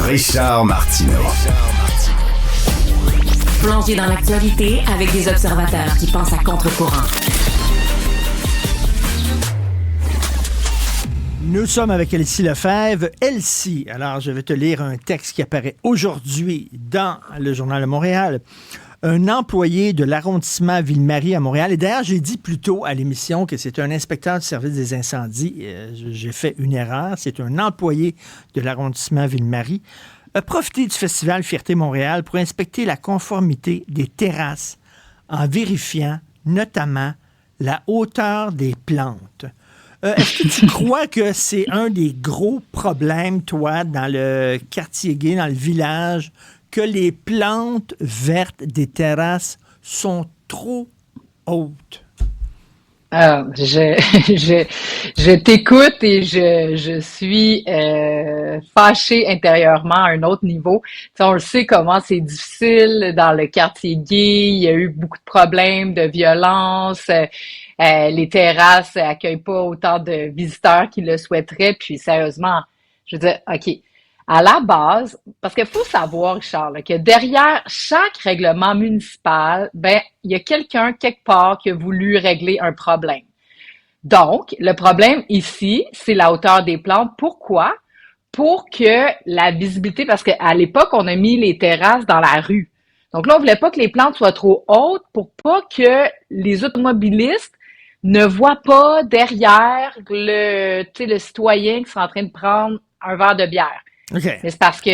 Richard Martineau. Plongé dans l'actualité avec des observateurs qui pensent à contre-courant. Nous sommes avec Elsie Lefebvre. Elsie, alors je vais te lire un texte qui apparaît aujourd'hui dans le Journal de Montréal. Un employé de l'arrondissement Ville-Marie à Montréal, et d'ailleurs j'ai dit plus tôt à l'émission que c'est un inspecteur du service des incendies, j'ai fait une erreur, c'est un employé de l'arrondissement Ville-Marie, a profité du festival Fierté Montréal pour inspecter la conformité des terrasses en vérifiant notamment la hauteur des plantes. Est-ce que tu crois que c'est un des gros problèmes, toi, dans le quartier gay, dans le village, que les plantes vertes des terrasses sont trop hautes? Je t'écoute et je suis fâchée intérieurement à un autre niveau. T'sais, on le sait comment c'est difficile dans le quartier gay. Il y a eu beaucoup de problèmes de violence. Les terrasses accueillent pas autant de visiteurs qu'ils le souhaiteraient. Puis sérieusement, je veux dire, OK, à la base, parce qu'il faut savoir, Richard, là, que derrière chaque règlement municipal, ben, il y a quelqu'un quelque part qui a voulu régler un problème. Donc, le problème ici, c'est la hauteur des plantes. Pourquoi? Pour que la visibilité, parce qu'à l'époque, on a mis les terrasses dans la rue. Donc là, on voulait pas que les plantes soient trop hautes pour pas que les automobilistes ne voient pas derrière le citoyen qui sera en train de prendre un verre de bière. Okay. Mais c'est parce que,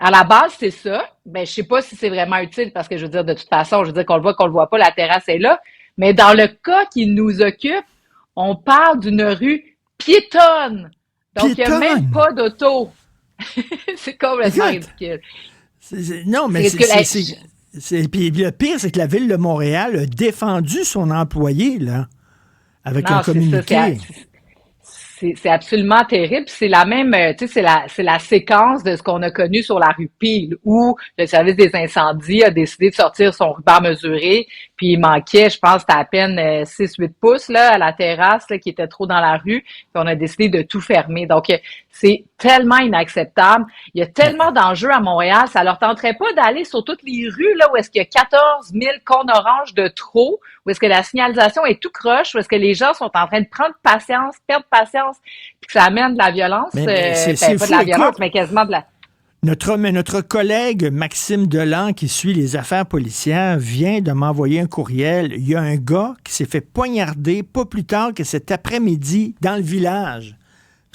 à la base, c'est ça. Ben, je sais pas si c'est vraiment utile parce que je veux dire, de toute façon, je veux dire qu'on le voit pas, la terrasse est là. Mais dans le cas qui nous occupe, on parle d'une rue piétonne. Donc, il n'y a même pas d'auto. C'est complètement ridicule. Non, mais puis le pire, c'est que la Ville de Montréal a défendu son employé, là, avec un communiqué. C'est absolument terrible. C'est la même, tu sais, c'est la séquence de ce qu'on a connu sur la rue Peel, où le service des incendies a décidé de sortir son ruban mesuré, puis il manquait, je pense, c'était à peine 6-8 pouces là à la terrasse là, qui était trop dans la rue, puis on a décidé de tout fermer. Donc c'est tellement inacceptable. Il y a tellement d'enjeux à Montréal, ça leur tenterait pas d'aller sur toutes les rues là où est-ce qu'il y a 14 000 cônes oranges de trop, où est-ce que la signalisation est tout croche, où est-ce que les gens sont en train de perdre patience, puis que ça amène de la violence, c'est pas fou, de la violence, écoute, mais quasiment de la... Notre collègue Maxime Delan, qui suit les affaires policières, vient de m'envoyer un courriel. Il y a un gars qui s'est fait poignarder pas plus tard que cet après-midi dans le village.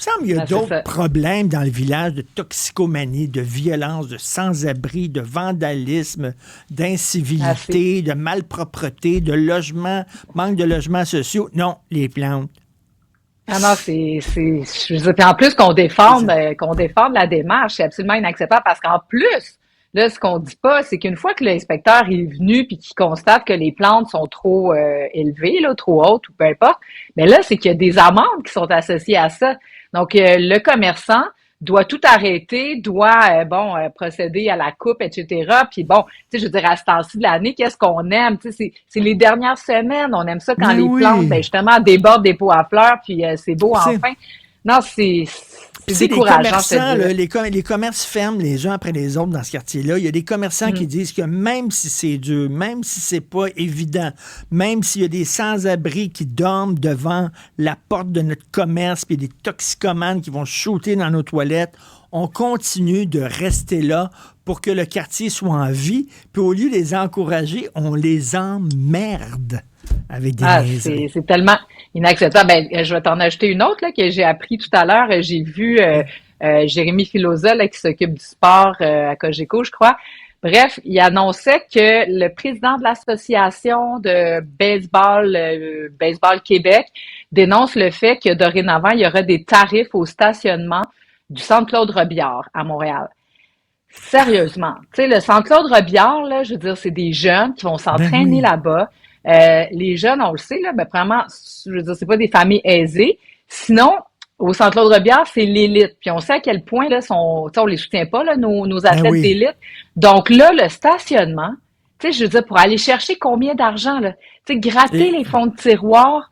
Il me semble qu'il y a d'autres problèmes dans le village de toxicomanie, de violence, de sans-abri, de vandalisme, d'incivilité, de malpropreté, de logement, manque de logements sociaux. Non, les plantes. Ah non, je veux dire, en plus qu'on défende la démarche, c'est absolument inacceptable parce qu'en plus, là, ce qu'on dit pas, c'est qu'une fois que l'inspecteur est venu puis qu'il constate que les plantes sont trop élevées, là, trop hautes ou peu importe, mais là, c'est qu'il y a des amendes qui sont associées à ça. Donc, le commerçant doit tout arrêter, doit procéder à la coupe, etc. Puis bon, tu sais, je veux dire, à ce temps-ci de l'année, qu'est-ce qu'on aime? Tu sais, c'est les dernières semaines, on aime ça quand les plantes, justement, débordent des pots à fleurs, puis c'est beau enfin. Non, c'est décourageant. Les commerces ferment les uns après les autres dans ce quartier-là. Il y a des commerçants qui disent que même si c'est dur, même si c'est pas évident, même s'il y a des sans-abri qui dorment devant la porte de notre commerce, puis des toxicomanes qui vont shooter dans nos toilettes, on continue de rester là pour que le quartier soit en vie. Puis au lieu de les encourager, on les emmerde avec des c'est tellement inacceptable. Ben, je vais t'en ajouter une autre là, que j'ai appris tout à l'heure. J'ai vu Jérémy Filosa là, qui s'occupe du sport à Cogeco, je crois. Bref, il annonçait que le président de l'association de baseball Québec dénonce le fait que dorénavant, il y aura des tarifs au stationnement du Centre Claude-Robillard à Montréal. Sérieusement, tu sais, le Centre Claude-Robillard, là, je veux dire, c'est des jeunes qui vont s'entraîner là-bas. Les jeunes, on le sait, là, vraiment, je veux dire, c'est pas des familles aisées. Sinon, au Centre Claude-Robillard, c'est l'élite. Puis on sait à quel point, là, on les soutient pas, là, nos athlètes d'élite. Donc là, le stationnement, tu sais, je veux dire, pour aller chercher combien d'argent, là? Tu sais, gratter les fonds de tiroir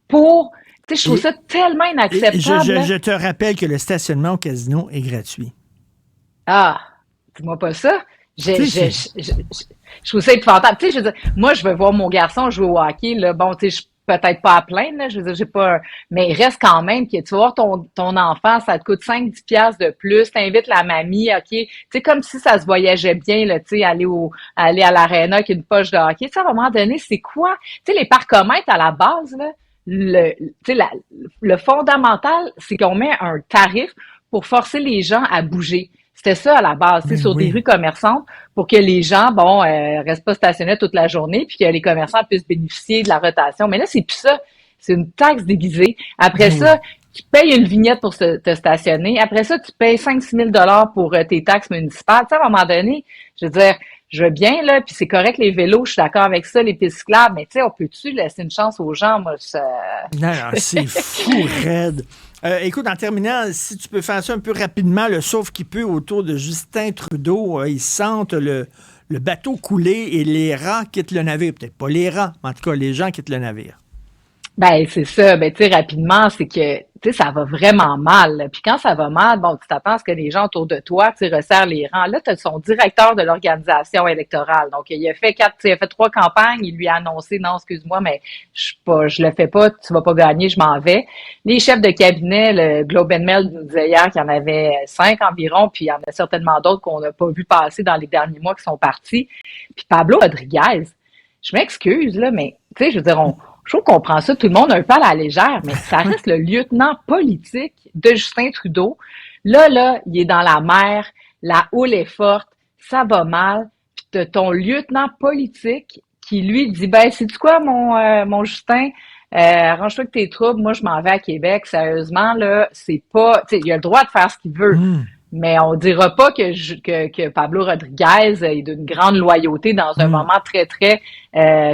pour... Tu sais, je trouve ça tellement inacceptable. Je te rappelle que le stationnement au casino est gratuit. Ah, dis-moi pas ça. Je, Tu je, sais, je, je, je, je trouve ça épouvantable. Tu sais, je veux dire, moi, je veux voir mon garçon jouer au hockey, là. Bon, tu sais, je suis peut-être pas à plaindre, là. Je veux dire, j'ai pas, mais il reste quand même que tu vas voir ton enfant, ça te coûte 5-10 piastres de plus, t'invites la mamie, OK. Tu sais, comme si ça se voyageait bien, là, tu sais, aller à l'aréna avec une poche de hockey. Tu sais, à un moment donné, c'est quoi? Tu sais, les parcomètres, à la base, là, tu sais, le fondamental, c'est qu'on met un tarif pour forcer les gens à bouger. C'était ça à la base, tu sais, ben sur des oui. rues commerçantes, pour que les gens, restent pas stationnés toute la journée, puis que les commerçants puissent bénéficier de la rotation. Mais là, c'est plus ça. C'est une taxe déguisée. Après Ben oui. ça, tu payes une vignette pour te stationner. Après ça, tu payes 5-6 000 $ pour tes taxes municipales. Tu sais, à un moment donné, je veux dire, je veux bien, là, puis c'est correct les vélos, je suis d'accord avec ça, les pistes cyclables, mais tu sais, on peut-tu laisser une chance aux gens? Moi, ça... Non, non, c'est fou, raide. Écoute, en terminant, si tu peux faire ça un peu rapidement, le sauf qui peut autour de Justin Trudeau, ils sentent le bateau couler et les rats quittent le navire. Peut-être pas les rats, mais en tout cas, les gens quittent le navire. Ben, c'est ça. Ben, tu sais, rapidement, c'est que, tu sais, ça va vraiment mal, là. Puis quand ça va mal, bon, tu t'attends à ce que les gens autour de toi, tu sais, resserrent les rangs. Là, tu as son directeur de l'organisation électorale. Donc, il a fait il a fait 3 campagnes. Il lui a annoncé, non, excuse-moi, mais je le fais pas, tu vas pas gagner, je m'en vais. Les chefs de cabinet, le Globe and Mail nous disait hier qu'il y en avait 5 environ, puis il y en a certainement d'autres qu'on n'a pas vu passer dans les derniers mois qui sont partis. Puis Pablo Rodriguez, je m'excuse, là, mais, tu sais, je veux dire, je trouve qu'on prend ça tout le monde un peu à la légère, mais ça reste le lieutenant politique de Justin Trudeau. Là, il est dans la mer, la houle est forte, ça va mal, puis t'as ton lieutenant politique qui lui dit, ben, c'est-tu quoi, mon Justin? Arrange-toi avec tes troubles, moi je m'en vais à Québec. Sérieusement, là, c'est pas. Tu sais, il a le droit de faire ce qu'il veut. Hum, Mais on dira pas que Pablo Rodriguez est d'une grande loyauté dans un hum. moment très, très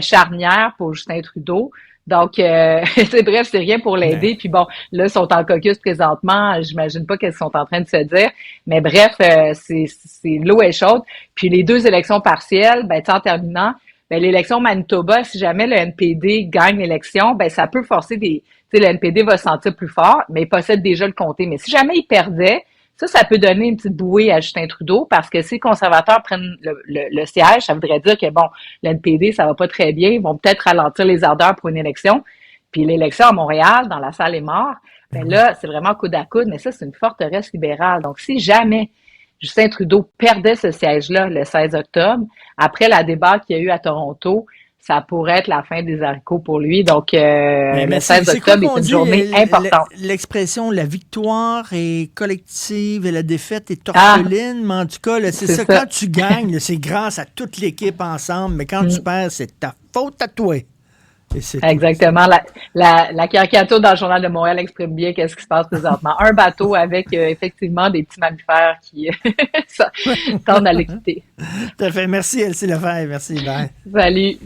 charnière pour Justin Trudeau. Donc, c'est bref, c'est rien pour Ben, l'aider. Puis bon, là, ils sont en caucus présentement. J'imagine pas qu'elles sont en train de se dire. Mais bref, c'est l'eau est chaude. Puis les 2 élections partielles, ben, tu sais, en terminant, ben, l'élection Manitoba, si jamais le NPD gagne l'élection, ben, ça peut forcer des, tu sais, le NPD va se sentir plus fort, mais il possède déjà le comté. Mais si jamais il perdait, ça peut donner une petite bouée à Justin Trudeau parce que si les conservateurs prennent le siège, ça voudrait dire que, bon, l'NPD, ça va pas très bien. Ils vont peut-être ralentir les ardeurs pour une élection. Puis l'élection à Montréal, dans la salle est mort, ben ben oui. là, c'est vraiment coude à coude, mais ça, c'est une forteresse libérale. Donc, si jamais Justin Trudeau perdait ce siège-là le 16 octobre, après la débat qu'il y a eu à Toronto, ça pourrait être la fin des haricots pour lui. Donc, Mais le c'est 16 c'est quoi octobre qu'on est une dit? journée importante. L'expression la victoire est collective et la défaite est Ah, orpheline. Mais en tout cas, là, c'est c'est ça. Quand ça. tu gagnes, là, c'est grâce à toute l'équipe ensemble. Mais quand tu Mm. perds, c'est ta faute à toi. Et c'est tout. Exactement. La caricature dans le Journal de Montréal exprime bien qu'est-ce qui se passe présentement. Un bateau avec effectivement des petits mammifères qui ça, tendent à le quitter. Tout à fait. Merci, Elsie Lefebvre. Merci. Bye. Salut.